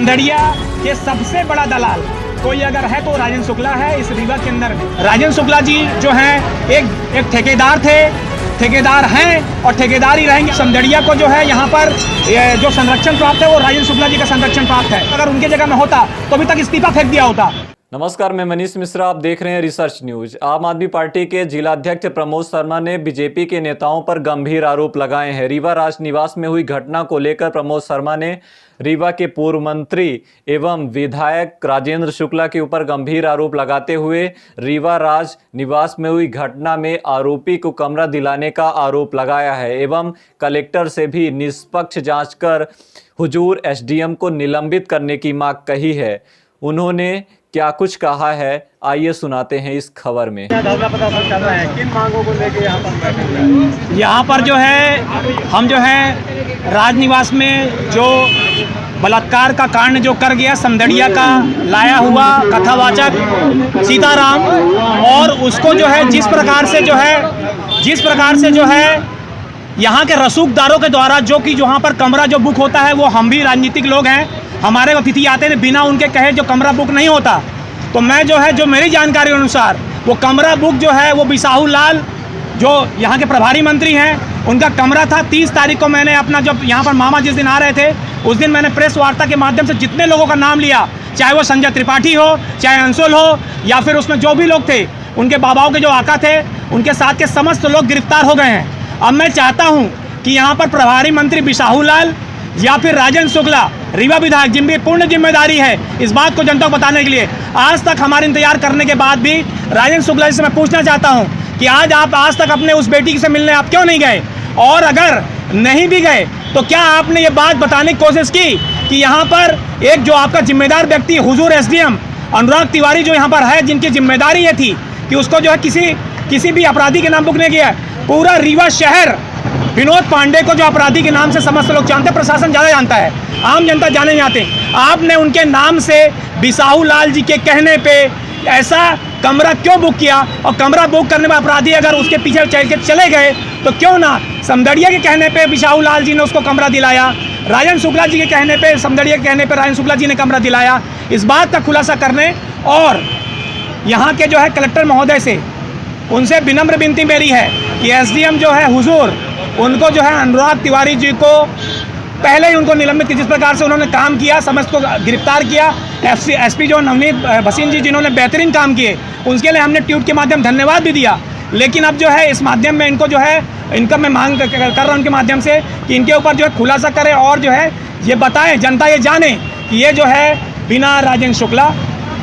समदड़िया के सबसे बड़ा दलाल कोई अगर है तो राजेंद्र शुक्ला है इस रीवा के अंदर में। राजेंद्र शुक्ला जी जो हैं एक ठेकेदार थे, ठेकेदार हैं और ठेकेदार ही रहेंगे। समदड़िया को जो है यहाँ पर जो संरक्षण प्राप्त है वो राजेंद्र शुक्ला जी का संरक्षण प्राप्त है। अगर उनके जगह में होता तो अभी तक इस्तीफा फेंक दिया होता। नमस्कार, मैं मनीष मिश्रा, आप देख रहे हैं रिसर्च न्यूज। आम आदमी पार्टी के जिलाध्यक्ष प्रमोद शर्मा ने बीजेपी के नेताओं पर गंभीर आरोप लगाए हैं। रीवा राज निवास में हुई घटना को लेकर प्रमोद शर्मा ने रीवा के पूर्व मंत्री एवं विधायक राजेंद्र शुक्ला के ऊपर गंभीर आरोप लगाते हुए रीवा राज निवास में हुई घटना में आरोपी को कमरा दिलाने का आरोप लगाया है एवं कलेक्टर से भी निष्पक्ष जांच कर हुजूर एसडीएम को निलंबित करने की मांग कही है। उन्होंने क्या कुछ कहा है, आइए सुनाते हैं इस खबर में। किन मांगों को लेके यहाँ पर जो है हम जो है राजनिवास में जो बलात्कार का कांड जो कर गया समदड़िया का लाया हुआ कथावाचक सीताराम, और उसको जो है जिस प्रकार से जो है यहाँ के रसूखदारों के द्वारा जो कि वहाँ पर कमरा जो बुक होता है, वो हम भी राजनीतिक लोग हैं, हमारे अतिथि आते हैं, बिना उनके कहे जो कमरा बुक नहीं होता। तो मैं जो मेरी जानकारी अनुसार वो कमरा बुक जो है वो बिसाहू लाल जो यहाँ के प्रभारी मंत्री हैं उनका कमरा था। 30 तारीख को मैंने अपना जब यहाँ पर मामा जिस दिन आ रहे थे उस दिन मैंने प्रेस वार्ता के माध्यम से जितने लोगों का नाम लिया, चाहे वो संजय त्रिपाठी हो, चाहे अंशुल हो, या फिर उसमें जो भी लोग थे, उनके बाबाओं के जो आका थे, उनके साथ के समस्त लोग गिरफ्तार हो गए हैं। अब मैं चाहता हूं कि यहां पर प्रभारी मंत्री बिसाहू लाल या फिर राजेंद्र शुक्ला रीवा विधायक जिनकी पूर्ण जिम्मेदारी है इस बात को जनता को बताने के लिए, आज तक हमारे इंतजार करने के बाद भी राजेंद्र शुक्ला जी से मैं पूछना चाहता हूं कि आज तक अपने उस बेटी से मिलने आप क्यों नहीं गए, और अगर नहीं भी गए तो क्या आपने ये बात बताने की कोशिश की कि यहाँ पर एक जो आपका जिम्मेदार व्यक्ति हुजूर एसडीएम अनुराग तिवारी जो यहाँ पर है, जिनकी जिम्मेदारी ये थी कि उसको जो है किसी भी अपराधी के नाम बुक नहीं किया। पूरा रीवा शहर विनोद पांडे को जो अपराधी के नाम से समस्त लोग जानते, प्रशासन ज़्यादा जानता है, आम जनता जाने नहीं आते। आपने उनके नाम से बिसाहू लाल जी के कहने पे ऐसा कमरा क्यों बुक किया, और कमरा बुक करने में अपराधी अगर उसके पीछे चल के चले गए तो क्यों ना समदड़िया के कहने पे बिसाहू लाल जी ने उसको कमरा दिलाया, राजेंद्र शुक्ला जी के कहने पे समदड़िया के कहने पे राजेंद्र शुक्ला जी ने कमरा दिलाया। इस बात का खुलासा करने और यहाँ के जो है कलेक्टर महोदय से उनसे विनम्र विनती मेरी है कि एसडीएम जो है हुजूर उनको जो है अनुराग तिवारी जी को पहले ही उनको निलंबित किया। जिस प्रकार से उन्होंने काम किया, समस्त को गिरफ्तार किया, एसपी जो नवनीत भसीन जी जिन्होंने बेहतरीन काम किए, उनके लिए हमने ट्वीट के माध्यम धन्यवाद भी दिया। लेकिन अब जो है इस माध्यम में इनको जो है इनका मैं मांग कर रहा हूँ उनके माध्यम से कि इनके ऊपर जो है खुलासा करें और जो है ये बताएं, जनता ये जाने कि ये जो है बिना राजेंद्र शुक्ला,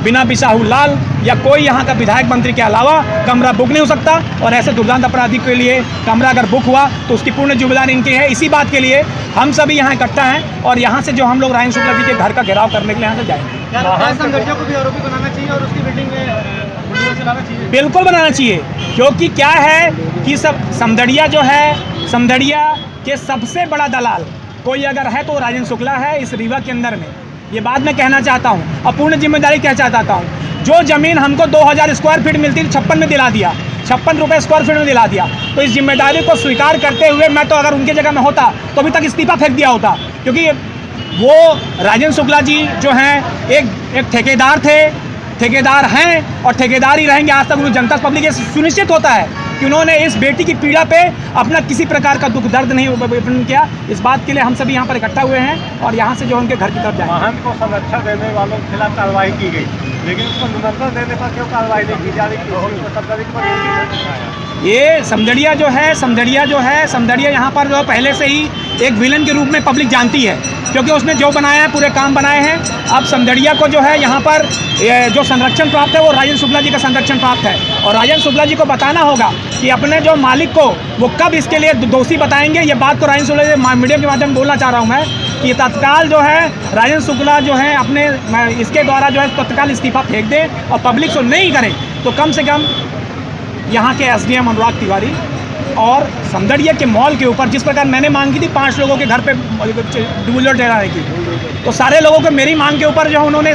बिना बिसाहू लाल या कोई यहाँ का विधायक मंत्री के अलावा कमरा बुक नहीं हो सकता। और ऐसे दुर्दांत अपराधी के लिए कमरा अगर बुक हुआ तो उसकी पूर्ण जिम्मेदारी इनकी है। इसी बात के लिए हम सभी यहाँ इकट्ठा हैं और यहाँ से जो हम लोग राजेंद्र शुक्ला जी के घर का घेराव करने के लिए यहाँ से जाएंगे। समदड़िया को भी आरोपी बनाना चाहिए और उसकी बिल्डिंग में चलाना चाहिए। बिल्कुल बनाना चाहिए, क्योंकि क्या है कि समदड़िया जो है, समदड़िया के सबसे बड़ा दलाल कोई अगर है तो राजेंद्र शुक्ला है इस रीवा के अंदर में। ये बात मैं कहना चाहता हूँ और पूर्ण जिम्मेदारी कहना चाहता हूँ। जो ज़मीन हमको 2000 स्क्वायर फीट मिलती थी 56 में दिला दिया, 56 रुपये स्क्वायर फीट में दिला दिया। तो इस जिम्मेदारी को स्वीकार करते हुए मैं तो अगर उनके जगह में होता तो अभी तक इस्तीफा फेंक दिया होता, क्योंकि वो राजेंद्र शुक्ला जी जो हैं एक ठेकेदार थे, ठेकेदार हैं और ठेकेदार ही रहेंगे आज तक। उन्हें जनता पब्लिक ये सुनिश्चित होता है कि उन्होंने इस बेटी की पीड़ा पे अपना किसी प्रकार का दुख दर्द नहीं व्यक्त किया। इस बात के लिए हम सभी यहाँ पर इकट्ठा हुए हैं और यहाँ से जो उनके घर की तरफ जाएंगे। वाहन को संरक्षण देने वालों के खिलाफ कार्रवाई की गई, लेकिन उसको निमंत्रण देने पर क्यों कार्रवाई नहीं की जा रही? ये समदड़िया यहाँ पर जो पहले से ही एक विलन के रूप में पब्लिक जानती है, क्योंकि उसने जो बनाया है पूरे काम बनाए हैं। अब समदड़िया को जो है यहाँ पर जो संरक्षण प्राप्त है वो राजेंद्र शुक्ला जी का संरक्षण प्राप्त है, और राजेंद्र शुक्ला जी को बताना होगा कि अपने जो मालिक को वो कब इसके लिए दोषी बताएंगे। ये बात को राजेंद्र शुक्ला जी मीडिया के माध्यम से बोलना चाह रहा हूँ मैं कि तत्काल जो है राजेंद्र शुक्ला जो है अपने इसके द्वारा जो है तत्काल इस्तीफा फेंक दे, और पब्लिक से नहीं करे तो कम से कम यहाँ के एसडीएम अनुराग तिवारी और समदड़िया के मॉल के ऊपर जिस प्रकार मैंने मांग की थी 5 लोगों के घर पे बुलडोजर चलाने की, तो सारे लोगों को मेरी मांग के ऊपर जो उन्होंने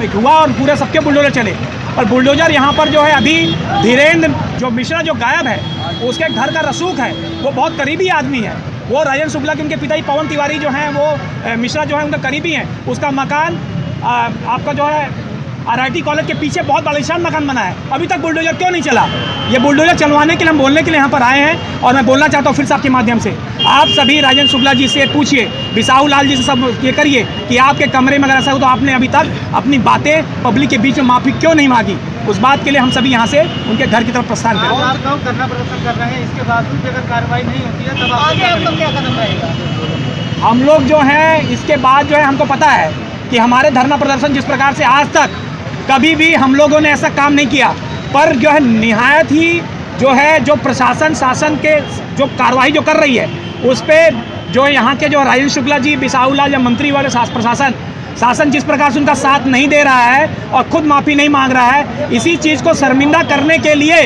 हुआ और पूरे सबके बुलडोजर चले। और बुलडोजर यहाँ पर जो है अभी धीरेन्द्र जो मिश्रा जो गायब है, उसके घर का रसूख है, वो बहुत करीबी आदमी है, वो राजेंद्र शुक्ला के उनके पिता पवन तिवारी जो हैं, वो मिश्रा जो है उनका करीबी हैं, उसका मकान आपका जो है RIT कॉलेज के पीछे बहुत आलीशान मकान बना है, अभी तक बुलडोजर क्यों नहीं चला? ये बुलडोजर चलवाने के लिए हम बोलने के लिए यहाँ पर आए हैं। और मैं बोलना चाहता हूँ फिर से आपके माध्यम से, आप सभी राजेंद्र शुक्ला जी से पूछिए, बिसाहू लाल जी से सब ये करिए कि आपके कमरे में अगर ऐसा हो तो आपने अभी तक अपनी बातें पब्लिक के बीच में माफ़ी क्यों नहीं मांगी? उस बात के लिए हम सभी यहाँ से उनके घर की तरफ प्रस्थान करें। आप लोग धरना प्रदर्शन कर रहे हैं, इसके बावजूद भी अगर कार्रवाई नहीं होती है तब आगे आपका क्या कदम रहेगा? हम लोग जो है इसके बाद जो है हमको पता है कि हमारे धरना प्रदर्शन जिस प्रकार से आज तक कभी भी हम लोगों ने ऐसा काम नहीं किया, पर जो है निहायत ही जो है जो प्रशासन शासन के जो कार्रवाई जो कर रही है उस पर जो यहाँ के जो राजेंद्र शुक्ला जी, बिसाहू लाल या मंत्री वाले शासन जिस प्रकार से उनका साथ नहीं दे रहा है और खुद माफ़ी नहीं मांग रहा है, इसी चीज़ को शर्मिंदा करने के लिए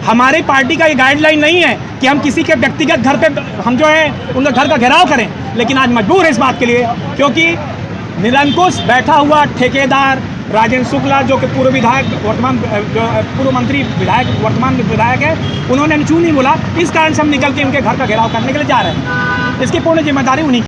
हमारी पार्टी का ये गाइडलाइन नहीं है कि हम किसी के व्यक्तिगत घर पे हम जो है उनका घर का घेराव करें, लेकिन आज मजबूर है इस बात के लिए क्योंकि निरंकुश बैठा हुआ ठेकेदार राजेंद्र शुक्ला जो कि पूर्व विधायक वर्तमान जो पूर्व मंत्री विधायक वर्तमान विधायक है, उन्होंने चू नहीं बोला, इस कारण से हम निकल के उनके घर का घेराव करने के लिए जा रहे हैं। इसकी पूर्ण जिम्मेदारी उन्हीं